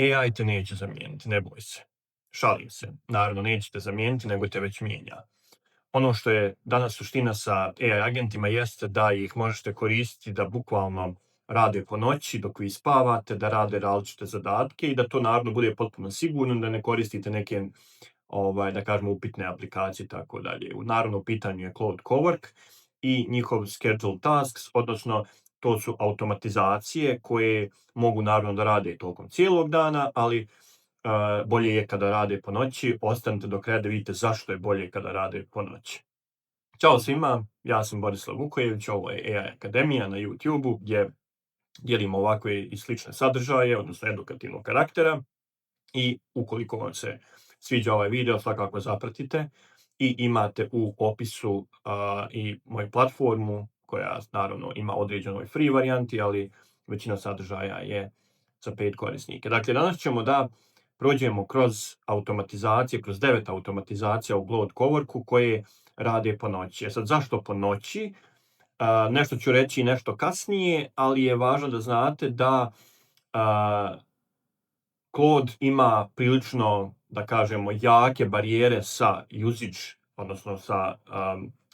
AI te neće zamijeniti, ne boj se. Šalim se. Naravno, neće te zamijeniti, nego te već mijenja. Ono što je danas suština sa AI agentima jeste da ih možete koristiti da bukvalno rade po noći dok vi spavate, da rade različite zadatke i da to naravno bude potpuno sigurno, da ne koristite neke, da kažemo, upitne aplikacije i tako dalje. Naravno, u pitanju je Claude Cowork i njihov schedule tasks, odnosno to su automatizacije koje mogu naravno da rade tokom cijelog dana, ali bolje je kada rade po noći. Ostanite do kraja da vidite zašto je bolje kada rade po noći. Ćao svima, ja sam Borislav Vukojević, ovo je AI Akademija na YouTube-u gdje dijelimo ovakve i slične sadržaje, odnosno edukativnog karaktera. I ukoliko vam se sviđa ovaj video, svakako zapratite i imate u opisu i moju platformu koja naravno ima određenoj free varijanti, ali većina sadržaja je za paid korisnike. Dakle, danas ćemo da prođemo kroz automatizacije, kroz 9 automatizacija u Claude Coworku koje rade po noći. Sad, zašto po noći? Nešto ću reći nešto kasnije, ali je važno da znate da Claude ima prilično, da kažemo, jake barijere sa usage, odnosno sa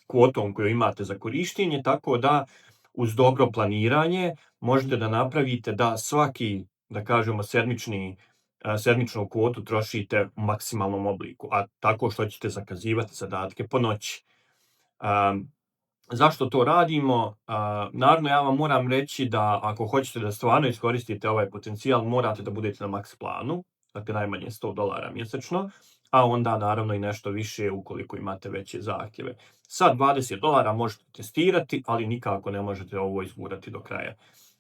kvotom koju imate za korištenje, tako da uz dobro planiranje možete da napravite da svaki, da kažemo, sedmičnu kvotu trošite u maksimalnom obliku, a tako što ćete zakazivati zadatke po noći. Zašto to radimo? Naravno, ja vam moram reći da ako hoćete da stvarno iskoristite ovaj potencijal, morate da budete na max planu, dakle najmanje $100 mjesečno, a onda naravno i nešto više ukoliko imate veće zahtjeve. Sa $20 možete testirati, ali nikako ne možete ovo izgurati do kraja.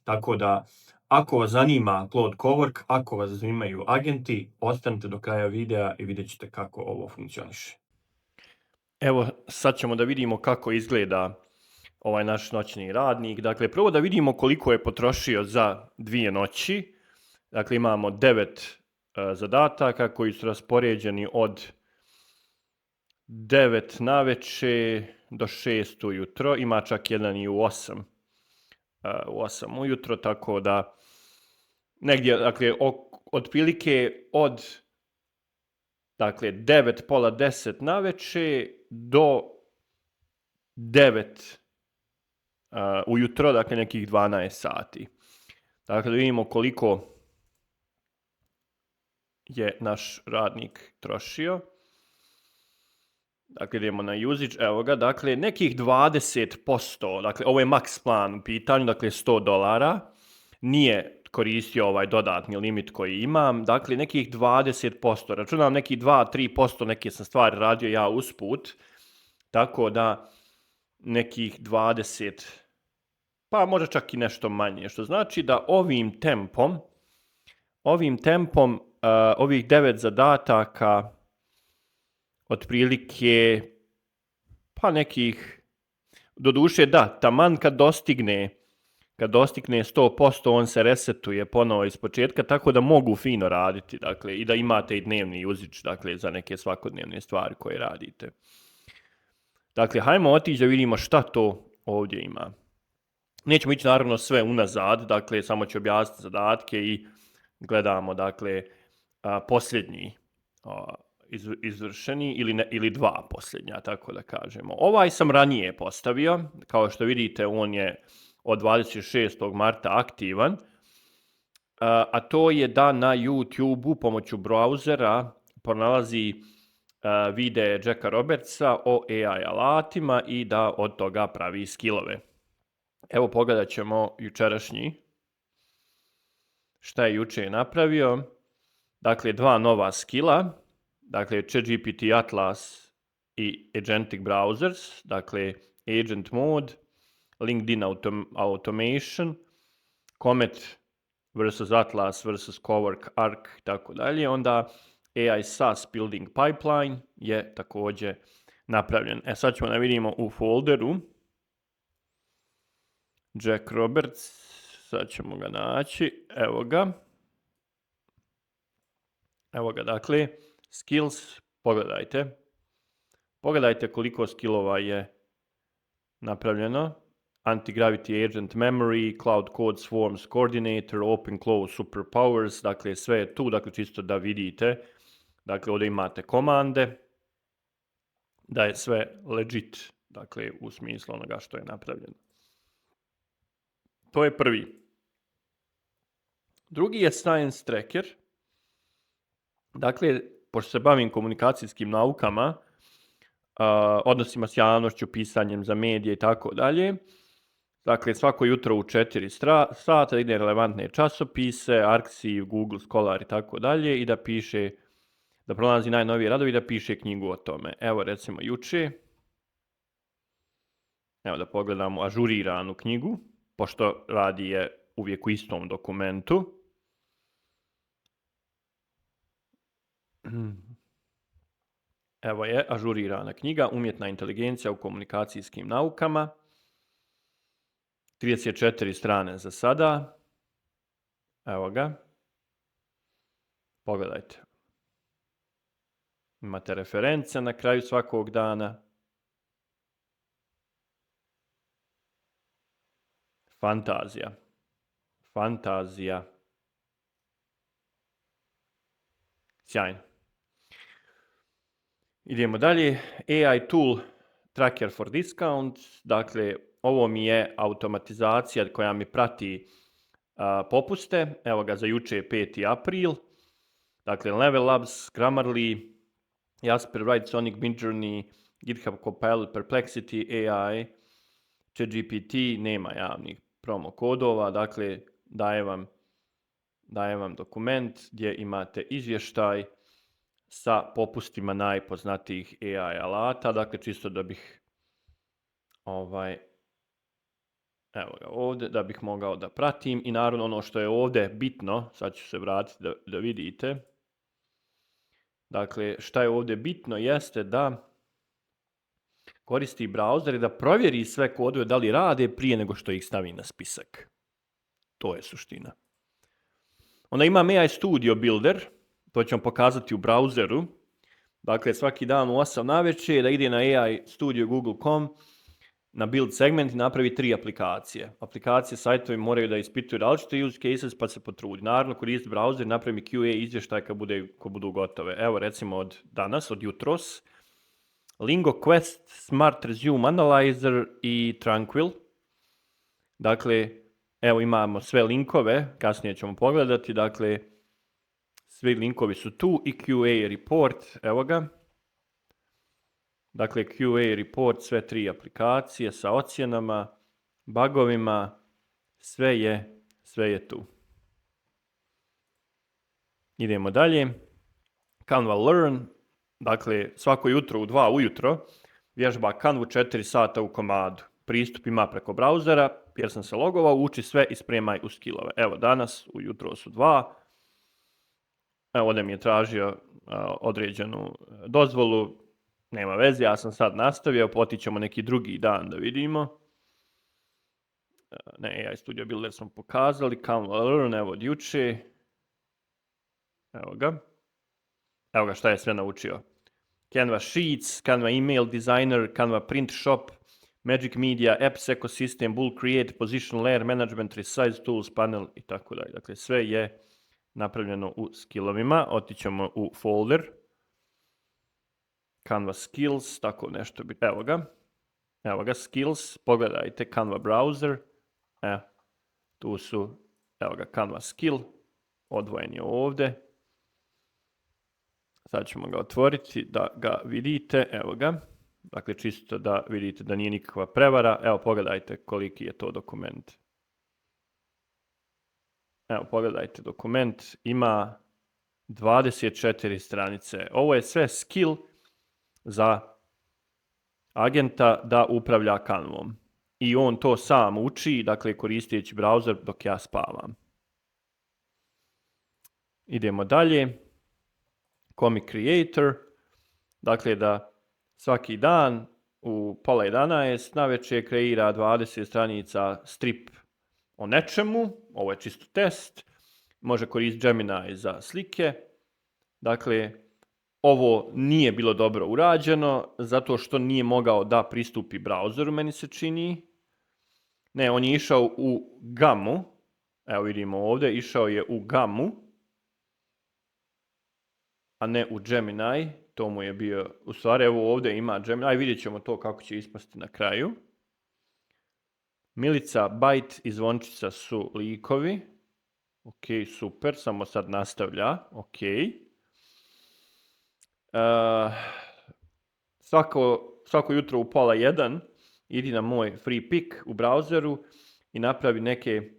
Tako da, ako vas zanima Claude Cowork, ako vas zanimaju agenti, ostanite do kraja videa i vidjet ćete kako ovo funkcioniše. Evo, sad ćemo da vidimo kako izgleda ovaj naš noćni radnik. Dakle, prvo da vidimo koliko je potrošio za 2 noći. Dakle, imamo 9 zadataka koji su raspoređeni od 9 naveče do 6 ujutro. Ima čak jedan i u 8 ujutro, tako da negdje, dakle, otprilike od 9, pola 10 naveče do 9 ujutro, dakle nekih 12 sati. Dakle, da vidimo koliko je naš radnik trošio. Dakle, idemo na usage, evo ga, dakle, nekih 20%, dakle, ovo je max plan u pitanju, dakle, $100, nije koristio ovaj dodatni limit koji imam, dakle, nekih 20%, računam nekih 2-3%, neke sam stvari radio ja usput, tako da nekih 20, pa možda čak i nešto manje, što znači da ovim tempom, ovih 9 zadataka, otprilike, pa nekih, doduše da, taman kad dostigne 100%, on se resetuje ponovo iz početka, tako da mogu fino raditi, dakle, i da imate i dnevni usage, dakle, za neke svakodnevne stvari koje radite. Dakle, hajmo otići da vidimo šta to ovdje ima. Nećemo ići naravno sve unazad, dakle, samo ću objasniti zadatke i gledamo, dakle, posljednji izvršeni ili 2 posljednja, tako da kažemo. Ovaj sam ranije postavio, kao što vidite, on je od 26. marta aktivan, a to je da na YouTube-u pomoću brauzera pronalazi videe Jacka Robertsa o AI alatima i da od toga pravi skillove. Evo, pogledat ćemo jučerašnji. Šta je juče napravio? Dakle, 2 nova skilla, dakle, ChatGPT Atlas i Agentic Browsers, dakle, Agent Mode, LinkedIn Automation, Comet versus Atlas versus Cowork Arc, tako dalje. Onda AI SaaS Building Pipeline je također napravljen. Sad ćemo da vidimo u folderu Jack Roberts, sad ćemo ga naći, evo ga. Evo ga, dakle, skills, pogledajte koliko skillova je napravljeno. Anti-Gravity Agent Memory, Cloud Code Swarms Coordinator, Open Close Superpowers, dakle sve je tu, dakle čisto da vidite. Dakle, ovdje imate komande, da je sve legit, dakle u smislu onoga što je napravljeno. To je prvi. Drugi je Science Tracker. Dakle, pošto se bavim komunikacijskim naukama, odnosima s javnošću, pisanjem za medije i tako dalje, dakle, svako jutro u 4 sata ide relevantne časopise, Arxiv, Google Scholar i tako dalje, i da piše, da prolazi najnovije radovi i da piše knjigu o tome. Evo, recimo, juče, evo da pogledamo ažuriranu knjigu, pošto radi je uvijek u istom dokumentu. Evo je ažurirana knjiga Umjetna inteligencija u komunikacijskim naukama. 34 strane za sada. Evo ga. Pogledajte. Imate reference na kraju svakog dana. Fantazija. Fantazija. Sjajno. Idemo dalje. AI tool tracker for discount. Dakle, ovo mi je automatizacija koja mi prati popuste. Evo ga, za juče je 5. april. Dakle, Level Labs, Grammarly, Jasper, Write, Sonic, Midjourney, GitHub Copilot, Perplexity, AI, ChatGPT, nema javnih promo kodova. Dakle, daje vam dokument gdje imate izvještaj sa popustima najpoznatijih AI alata. Dakle, čisto da bih evo ga ovdje, da bih mogao da pratim. I naravno ono što je ovdje bitno, sad ću se vratiti da vidite. Dakle, šta je ovdje bitno jeste da koristi browser i da provjeri sve kodove da li rade prije nego što ih stavi na spisak. To je suština. Onda imam AI Studio Builder, to ću vam pokazati u browseru. Dakle, svaki dan u 8 navečer da ide na AI Studio Google.com, na build segment i napravi 3 aplikacije. Aplikacije, sajtovi moraju da ispituju različite use cases, pa se potrudi. Naravno, koristi browser, napravi mi QA izvještaj kad budu gotove. Evo, recimo od danas, od jutros, Lingo Quest, Smart Resume Analyzer i Tranquil. Dakle, evo imamo sve linkove, kasnije ćemo pogledati, dakle, svi linkovi su tu i QA report, evo ga. Dakle, QA report, sve 3 aplikacije sa ocjenama, bugovima, sve je tu. Idemo dalje. Canva Learn, dakle, svako jutro u 2 ujutro vježba Canvu 4 sata u komadu. Pristup ima preko brauzera, jer sam se logovao, uči sve i spremaj u skillove. Evo, danas ujutro su 2. Evo, ovdje mi je tražio određenu dozvolu. Nema veze, ja sam sad nastavio, potićemo neki drugi dan da vidimo. Ne, AI Studio Builder smo pokazali, Canva Learn, evo od juče. Evo ga šta je sve naučio. Canva Sheets, Canva Email Designer, Canva Print Shop, Magic Media, Apps Ecosystem, Bull Create, Position Layer Management, Resize Tools, Panel i tako dalje. Dakle, sve je napravljeno u skillovima. Otićemo u folder. Canva Skills, tako nešto bi, evo ga Skills, pogledajte Canva Browser, tu su, evo ga Canva Skill, odvojen je ovdje, sad ćemo ga otvoriti da ga vidite, evo ga, dakle čisto da vidite da nije nikakva prevara, evo pogledajte koliki je to dokument, evo pogledajte dokument, ima 24 stranice, ovo je sve skill za agenta da upravlja Canvom. I on to sam uči, dakle koristeći browser dok ja spavam. Idemo dalje. Comic Creator. Dakle da svaki dan u 10:30 navečer kreira 20 stranica strip o nečemu. Ovo je čisto test. Može koristiti Gemini za slike. Dakle, ovo nije bilo dobro urađeno, zato što nije mogao da pristupi browseru, meni se čini. Ne, on je išao u gamu, evo vidimo ovdje, išao je u gamu, a ne u Gemini, to mu je bio, u stvari evo ovdje ima Gemini, aj vidjet ćemo to kako će ispasti na kraju. Milica, Bajt i Zvončica su likovi, ok, super, samo sad nastavlja, ok. Svako jutro u 12:30 idi na moj free pick u browseru i napravi neke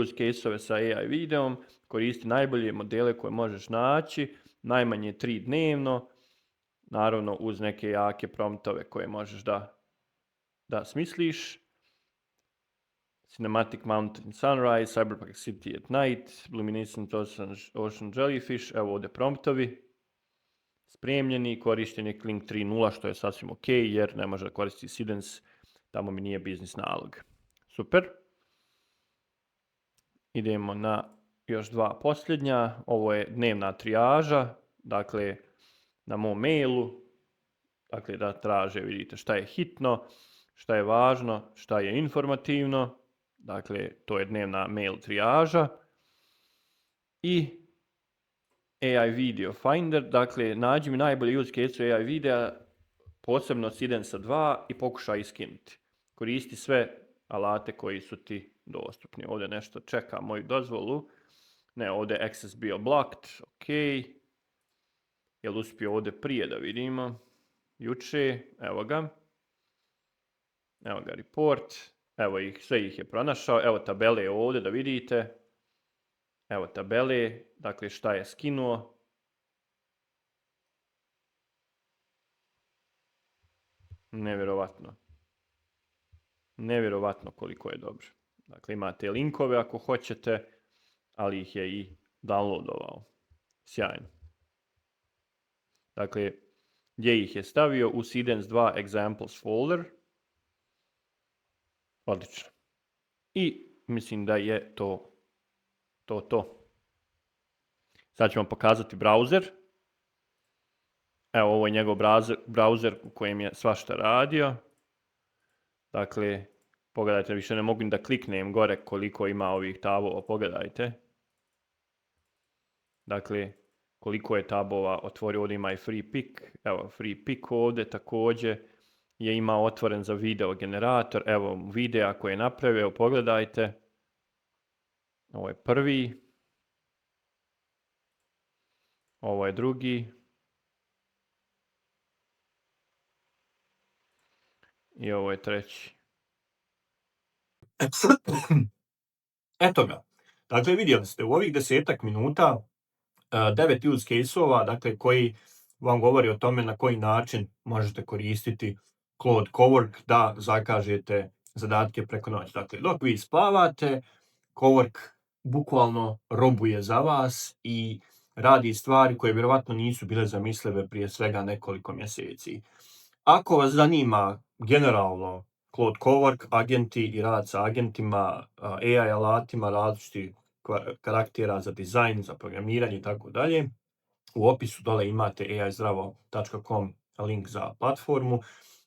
use case-ove sa AI videom, koristi najbolje modele koje možeš naći, najmanje 3 dnevno, naravno uz neke jake promptove koje možeš da smisliš. Cinematic Mountain Sunrise, Cyberpunk City at Night, Luminescent Ocean Jellyfish, evo ovdje promptovi. Spremljeni, korišten je Kling 3.0, što je sasvim ok, jer ne može da koristi Sidence, tamo mi nije biznis nalog. Super. Idemo na još 2 posljednja. Ovo je dnevna trijaža, dakle, na mom mailu, dakle, da traže, vidite, šta je hitno, šta je važno, šta je informativno, dakle, to je dnevna mail trijaža. I AI Video Finder, dakle, nađi mi najbolji use case AI videa, posebno Sidensa 2 i pokušaj iskinuti. Koristi sve alate koji su ti dostupni. Ovdje nešto čeka moju dozvolu. Ne, ovdje je access bio blocked, ok. Jel uspio ovdje prije da vidimo? Juče, evo ga. Evo ga report. Evo ih, sve ih je pronašao. Evo tabele ovdje da vidite. Evo tabele, dakle šta je skinuo. Nevjerovatno. Nevjerovatno koliko je dobro. Dakle, imate linkove ako hoćete, ali ih je i downloadovao. Sjajno. Dakle, gdje ih je stavio? U Sidence 2 examples folder. Odlično. I mislim da je to. Sad ću vam pokazati browser. Evo, ovo je njegov browser u kojem je svašta radio. Dakle, pogledajte, više ne mogu da kliknem gore koliko ima ovih tabova, pogledajte. Dakle, koliko je tabova otvorio, ovdje ima i free pick. Evo, free pick ovdje također je imao otvoren za video generator. Evo, videa koje je napravio, evo, pogledajte. Ovo je prvi. Ovo je drugi. I ovo je treći. Eto ga. Dakle, vidjeli ste u ovih 10 minuta 9 use case-ova, dakle, koji vam govori o tome na koji način možete koristiti Claude Cowork da zakažete zadatke preko noći. Dakle, dok vi spavate, Cowork bukvalno robuje za vas i radi stvari koje vjerovatno nisu bile zamislive prije svega nekoliko mjeseci. Ako vas zanima generalno Claude Cowork, agenti i rad sa agentima, AI alatima, različitih karaktera za dizajn, za programiranje i tako dalje, u opisu dole imate aizdravo.com link za platformu.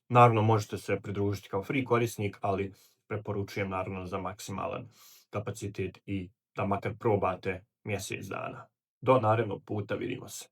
Naravno, možete se pridružiti kao free korisnik, ali preporučujem naravno za maksimalan kapacitet i da makar probate mjesec dana. Do narednog puta, vidimo se.